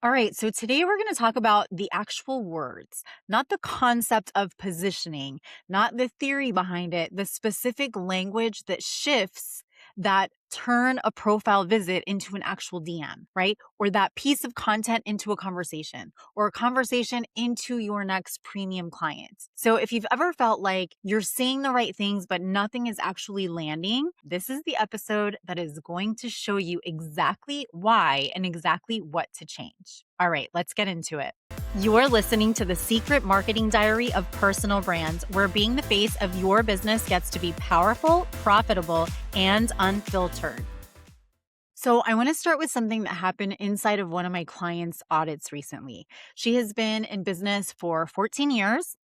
All right, so today we're going to talk about the actual words, not the concept of positioning, not the theory behind it, the specific language that shifts that turn a profile visit into an actual DM, right? Or that piece of content into a conversation or a conversation into your next premium client. So if you've ever felt like you're saying the right things, but nothing is actually landing, this is the episode that is going to show you exactly why and exactly what to change. All right, let's get into it. You're listening to the Secret Marketing Diary of Personal Brands, where being the face of your business gets to be powerful, profitable, and unfiltered. So, I want to start with something that happened inside of one of my clients' audits recently. She has been in business for 14 years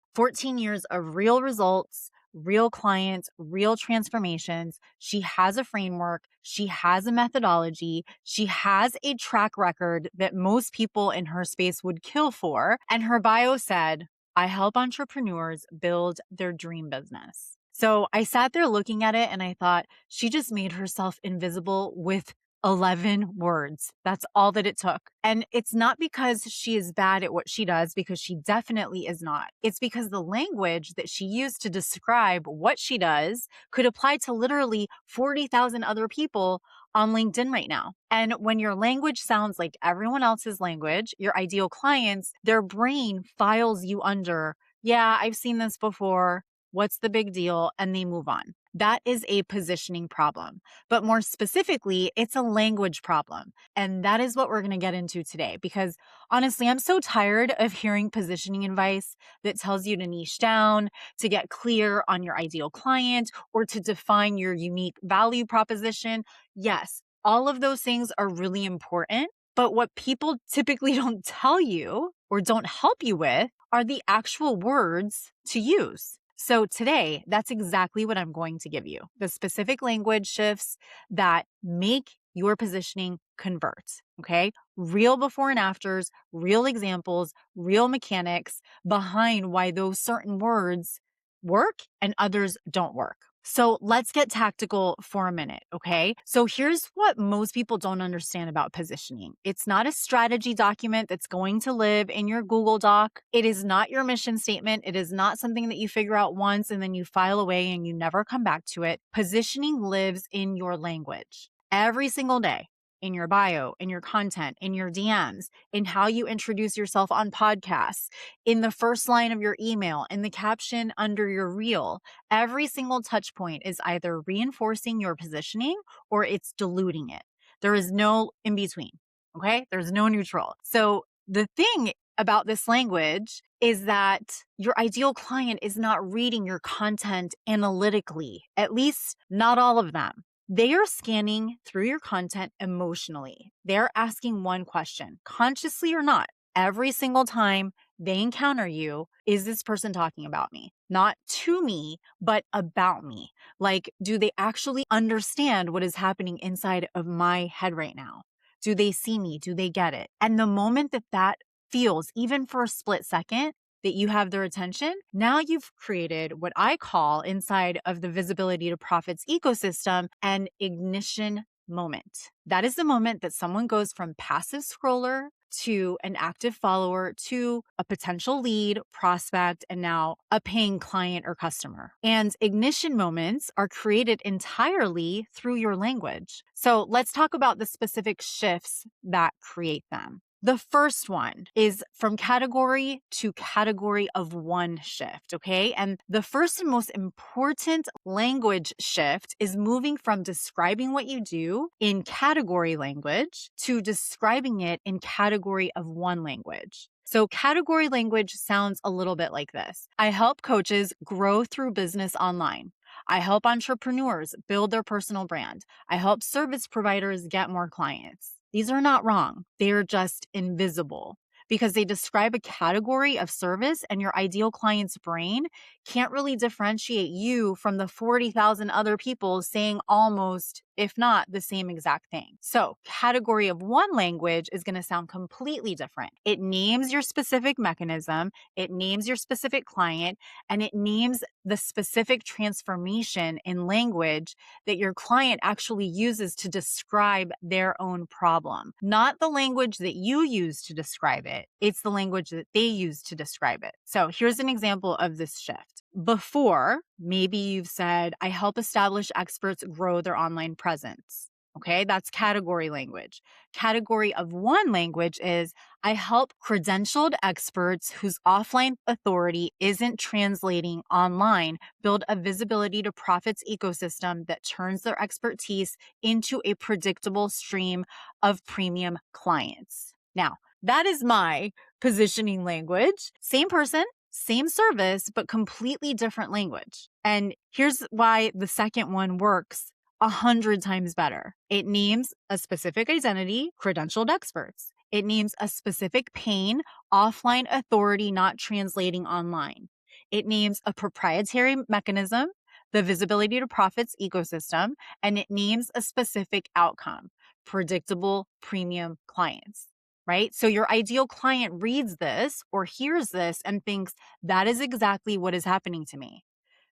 of real results, real clients, real transformations. She has a framework, she has a methodology, she has a track record that most people in her space would kill for. And her bio said, I help entrepreneurs build their dream business. So I sat there looking at it and I thought, she just made herself invisible with 11 words. That's all that it took. And it's not because she is bad at what she does, because she definitely is not. It's because the language that she used to describe what she does could apply to literally 40,000 other people on LinkedIn right now. And when your language sounds like everyone else's language, your ideal clients, their brain files you under, yeah, I've seen this before. What's the big deal? And they move on. That is a positioning problem. But more specifically, it's a language problem. And that is what we're going to get into today. Because honestly, I'm so tired of hearing positioning advice that tells you to niche down, to get clear on your ideal client, or to define your unique value proposition. Yes, all of those things are really important. But what people typically don't tell you or don't help you with are the actual words to use. So today, that's exactly what I'm going to give you. The specific language shifts that make your positioning convert, okay? Real before and afters, real examples, real mechanics behind why those certain words work and others don't work. So let's get tactical for a minute, okay? So here's what most people don't understand about positioning. It's not a strategy document that's going to live in your Google Doc. It is not your mission statement. It is not something that you figure out once and then you file away and you never come back to it. Positioning lives in your language every single day. In your bio, in your content, in your DMs, in how you introduce yourself on podcasts, in the first line of your email, in the caption under your reel. Every single touch point is either reinforcing your positioning or it's diluting it. There is no in between. Okay. There's no neutral. So the thing about this language is that your ideal client is not reading your content analytically, at least not all of them. They are scanning through your content emotionally. They're asking one question, consciously or not, every single time they encounter you. Is this person talking about me? Not to me, but about me. Like, do they actually understand what is happening inside of my head right now? Do they see me? Do they get it? And the moment that that feels, even for a split second, that you have their attention, now you've created what I call inside of the visibility to profits ecosystem an ignition moment. That is the moment that someone goes from passive scroller to an active follower to a potential lead, prospect, and now a paying client or customer. And ignition moments are created entirely through your language. So let's talk about the specific shifts that create them. The first one is from category to category of one shift, okay? And the first and most important language shift is moving from describing what you do in category language to describing it in category of one language. So category language sounds a little bit like this. I help coaches grow through business online. I help entrepreneurs build their personal brand. I help service providers get more clients. These are not wrong. They are just invisible because they describe a category of service, and your ideal client's brain can't really differentiate you from the 40,000 other people saying almost, if not the same exact thing. So, category of one language is going to sound completely different. It names your specific mechanism, it names your specific client, and it names the specific transformation in language that your client actually uses to describe their own problem. Not the language that you use to describe it, it's the language that they use to describe it. So here's an example of this shift. Before, maybe you've said, I help established experts grow their online presence. Okay, that's category language. Category of one language is I help credentialed experts whose offline authority isn't translating online build a visibility to profits ecosystem that turns their expertise into a predictable stream of premium clients. Now, that is my positioning language. Same person, same service, but completely different language. And here's why the second one works 100 times better. It names a specific identity, credentialed experts. It names a specific pain, offline authority not translating online. It names a proprietary mechanism, the visibility to profits ecosystem, and it names a specific outcome, predictable premium clients. Right? So your ideal client reads this or hears this and thinks, that is exactly what is happening to me.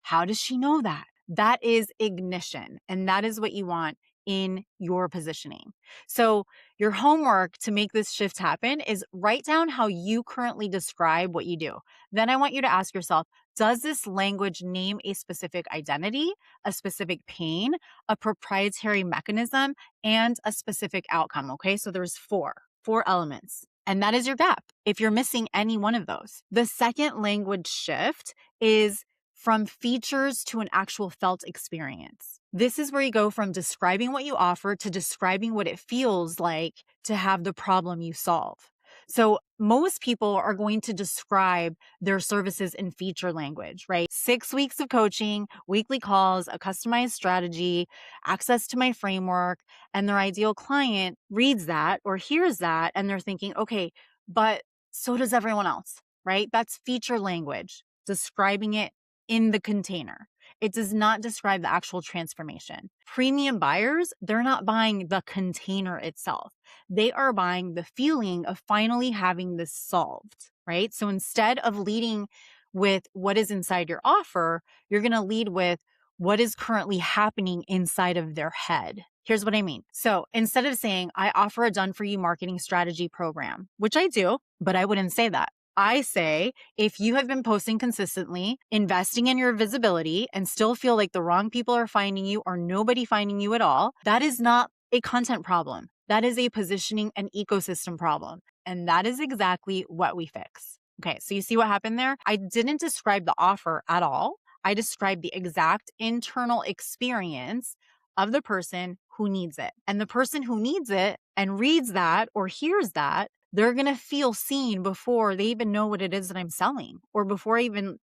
How does she know that? That is ignition. And that is what you want in your positioning. So your homework to make this shift happen is write down how you currently describe what you do. Then I want you to ask yourself, does this language name a specific identity, a specific pain, a proprietary mechanism, and a specific outcome? Okay, so there's four elements. And that is your gap if you're missing any one of those. The second language shift is from features to an actual felt experience. This is where you go from describing what you offer to describing what it feels like to have the problem you solve. So most people are going to describe their services in feature language, right? 6 weeks of coaching, weekly calls, a customized strategy, access to my framework, and their ideal client reads that or hears that and they're thinking, okay, but so does everyone else, right? That's feature language, describing it in the container. It does not describe the actual transformation. Premium buyers, they're not buying the container itself. They are buying the feeling of finally having this solved, right? So instead of leading with what is inside your offer, you're going to lead with what is currently happening inside of their head. Here's what I mean. So instead of saying, I offer a done for you marketing strategy program, which I do, but I wouldn't say that. I say, if you have been posting consistently, investing in your visibility, and still feel like the wrong people are finding you or nobody finding you at all, that is not a content problem. That is a positioning and ecosystem problem. And that is exactly what we fix. Okay, so you see what happened there? I didn't describe the offer at all. I described the exact internal experience of the person who needs it. And the person who needs it and reads that or hears that, they're going to feel seen before they even know what it is that I'm selling or before I even,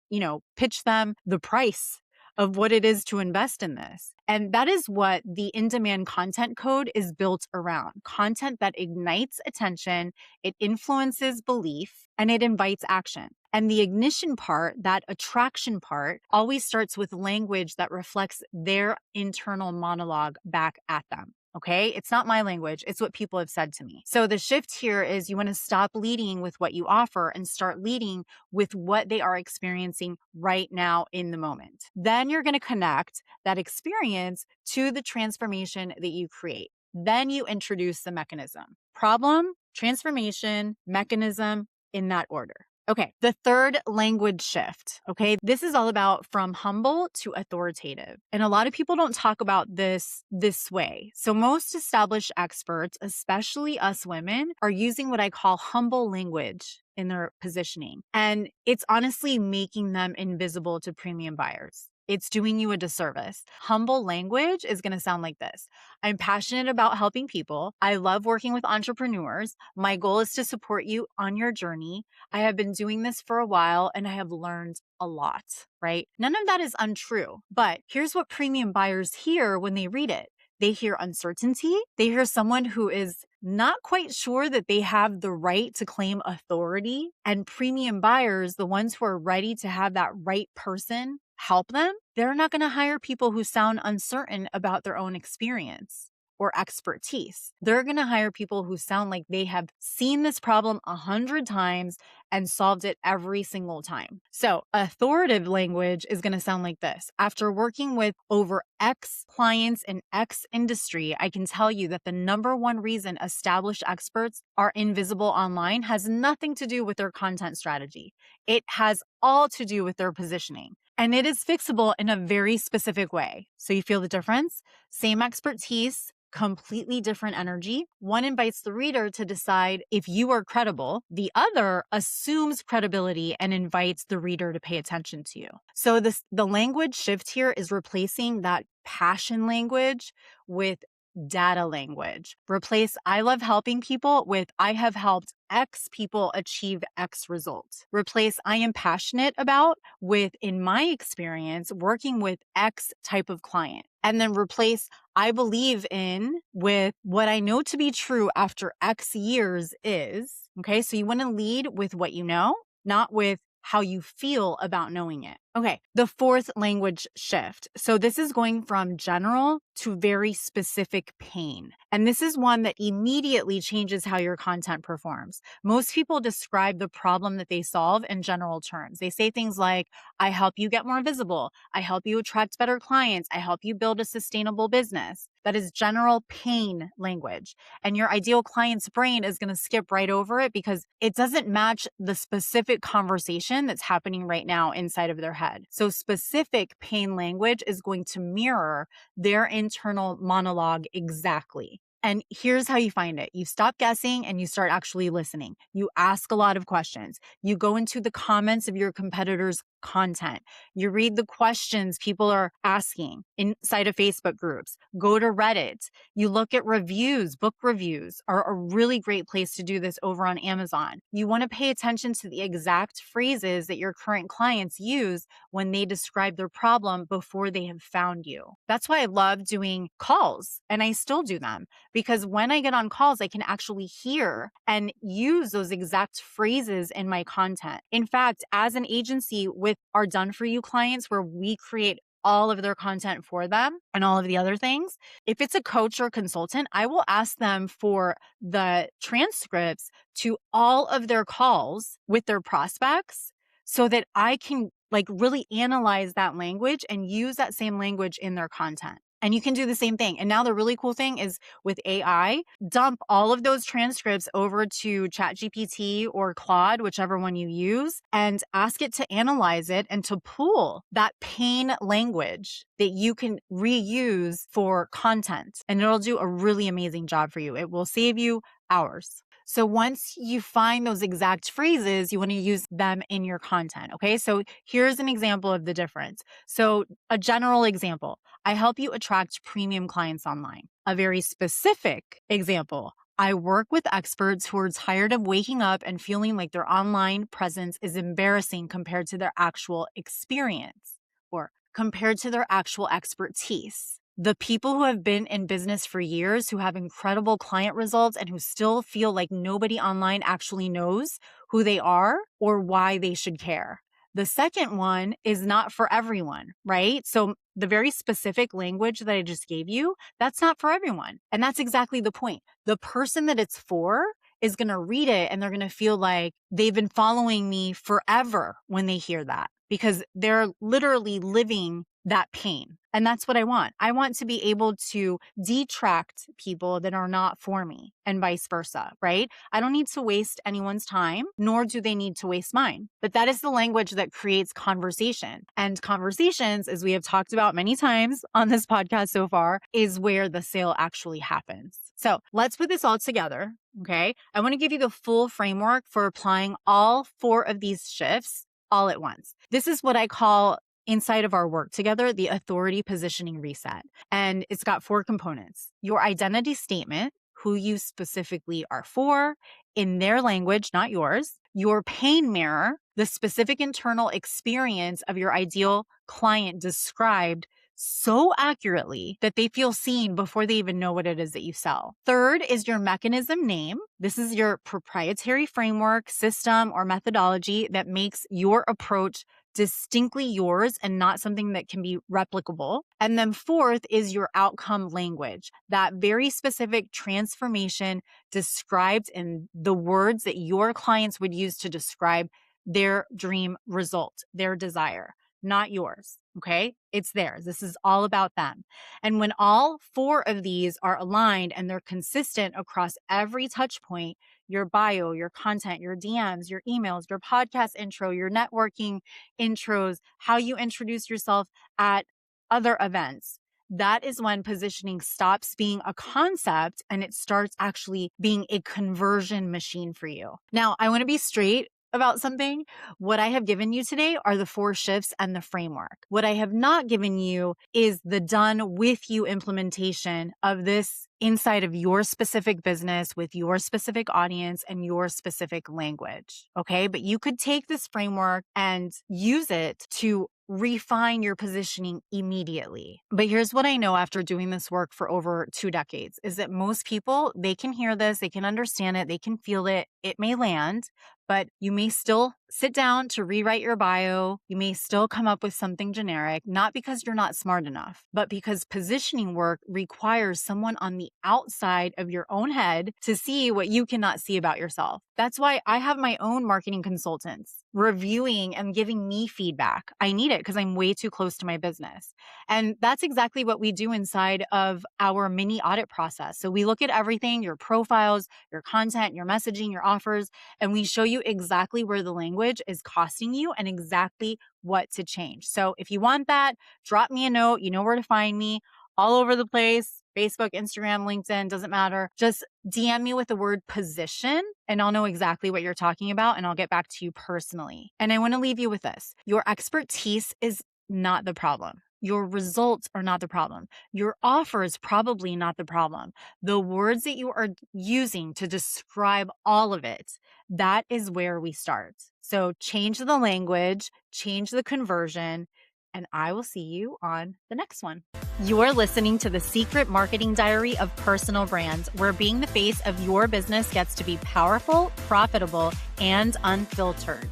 pitch them the price of what it is to invest in this. And that is what the in-demand content code is built around. Content that ignites attention, it influences belief, and it invites action. And the ignition part, that attraction part, always starts with language that reflects their internal monologue back at them. Okay, it's not my language. It's what people have said to me. So the shift here is you want to stop leading with what you offer and start leading with what they are experiencing right now in the moment. Then you're going to connect that experience to the transformation that you create. Then you introduce the mechanism. Problem, transformation, mechanism, in that order. Okay, the third language shift, okay? This is all about from humble to authoritative. And a lot of people don't talk about this way. So most established experts, especially us women, are using what I call humble language in their positioning. And it's honestly making them invisible to premium buyers. It's doing you a disservice. Humble language is going to sound like this. I'm passionate about helping people. I love working with entrepreneurs. My goal is to support you on your journey. I have been doing this for a while and I have learned a lot, right? None of that is untrue, but here's what premium buyers hear when they read it. They hear uncertainty. They hear someone who is not quite sure that they have the right to claim authority, and premium buyers, the ones who are ready to have that right person help them, they're not going to hire people who sound uncertain about their own experience or expertise. They're going to hire people who sound like they have seen this problem 100 times and solved it every single time. So authoritative language is going to sound like this. After working with over X clients in X industry, I can tell you that the number one reason established experts are invisible online has nothing to do with their content strategy. It has all to do with their positioning. And it is fixable in a very specific way. So you feel the difference? Same expertise, completely different energy. One invites the reader to decide if you are credible. The other assumes credibility and invites the reader to pay attention to you. So the language shift here is replacing that passion language with data language. Replace I love helping people with I have helped X people achieve X results. Replace I am passionate about with in my experience working with X type of client. And then replace I believe in with what I know to be true after X years is. Okay, so you want to lead with what you know, not with how you feel about knowing it. Okay, the fourth language shift. So this is going from general to very specific pain. And this is one that immediately changes how your content performs. Most people describe the problem that they solve in general terms. They say things like, I help you get more visible. I help you attract better clients. I help you build a sustainable business. That is general pain language. And your ideal client's brain is going to skip right over it because it doesn't match the specific conversation that's happening right now inside of their head. So specific pain language is going to mirror their internal monologue exactly. And here's how you find it. You stop guessing and you start actually listening. You ask a lot of questions. You go into the comments of your competitors' content. You read the questions people are asking inside of Facebook groups. Go to Reddit. You look at reviews. Book reviews are a really great place to do this over on Amazon. You want to pay attention to the exact phrases that your current clients use when they describe their problem before they have found you. That's why I love doing calls, and I still do them. Because when I get on calls, I can actually hear and use those exact phrases in my content. In fact, as an agency with our done for you clients where we create all of their content for them and all of the other things, if it's a coach or consultant, I will ask them for the transcripts to all of their calls with their prospects so that I can really analyze that language and use that same language in their content. And you can do the same thing. And now the really cool thing is with AI, dump all of those transcripts over to ChatGPT or Claude, whichever one you use, and ask it to analyze it and to pull that pain language that you can reuse for content. And it'll do a really amazing job for you. It will save you hours. So once you find those exact phrases, you want to use them in your content. Okay. So here's an example of the difference. So a general example, I help you attract premium clients online. A very specific example, I work with experts who are tired of waking up and feeling like their online presence is embarrassing compared to their actual experience or compared to their actual expertise. The people who have been in business for years, who have incredible client results and who still feel like nobody online actually knows who they are or why they should care. The second one is not for everyone, right? So the very specific language that I just gave you, that's not for everyone. And that's exactly the point. The person that it's for is going to read it and they're going to feel like they've been following me forever when they hear that because they're literally living that pain. And that's what I want. I want to be able to detract people that are not for me and vice versa, right? I don't need to waste anyone's time, nor do they need to waste mine. But that is the language that creates conversation. And conversations, as we have talked about many times on this podcast so far, is where the sale actually happens. So let's put this all together, okay? I want to give you the full framework for applying all 4 of these shifts all at once. This is what I call inside of our work together, the authority positioning reset. And it's got 4 components. Your identity statement, who you specifically are for in their language, not yours. Your pain mirror, the specific internal experience of your ideal client described so accurately that they feel seen before they even know what it is that you sell. Third is your mechanism name. This is your proprietary framework, system, or methodology that makes your approach distinctly yours and not something that can be replicable. And then fourth is your outcome language, that very specific transformation described in the words that your clients would use to describe their dream result, their desire, not yours. Okay. It's theirs. This is all about them. And when all four of these are aligned and they're consistent across every touch point, your bio, your content, your DMs, your emails, your podcast intro, your networking intros, how you introduce yourself at other events, that is when positioning stops being a concept and it starts actually being a conversion machine for you. Now, I want to be straight about something. What I have given you today are the 4 shifts and the framework. What I have not given you is the done with you implementation of this inside of your specific business with your specific audience and your specific language. Okay. But you could take this framework and use it to refine your positioning immediately. But here's what I know after doing this work for over 2 decades is that most people, they can hear this, they can understand it, they can feel it, it may land, but you may still sit down to rewrite your bio. You may still come up with something generic, not because you're not smart enough, but because positioning work requires someone on the outside of your own head to see what you cannot see about yourself. That's why I have my own marketing consultants reviewing and giving me feedback. I need it because I'm way too close to my business. And that's exactly what we do inside of our mini audit process. So we look at everything, your profiles, your content, your messaging, your offers, and we show you exactly where the language is costing you and exactly what to change. So if you want that, drop me a note. You know where to find me all over the place. Facebook, Instagram, LinkedIn, doesn't matter. Just DM me with the word position and I'll know exactly what you're talking about and I'll get back to you personally. And I want to leave you with this. Your expertise is not the problem. Your results are not the problem. Your offer is probably not the problem. The words that you are using to describe all of it, that is where we start. So change the language, change the conversion, and I will see you on the next one. You're listening to the Secret Marketing Diary of Personal Brands, where being the face of your business gets to be powerful, profitable, and unfiltered.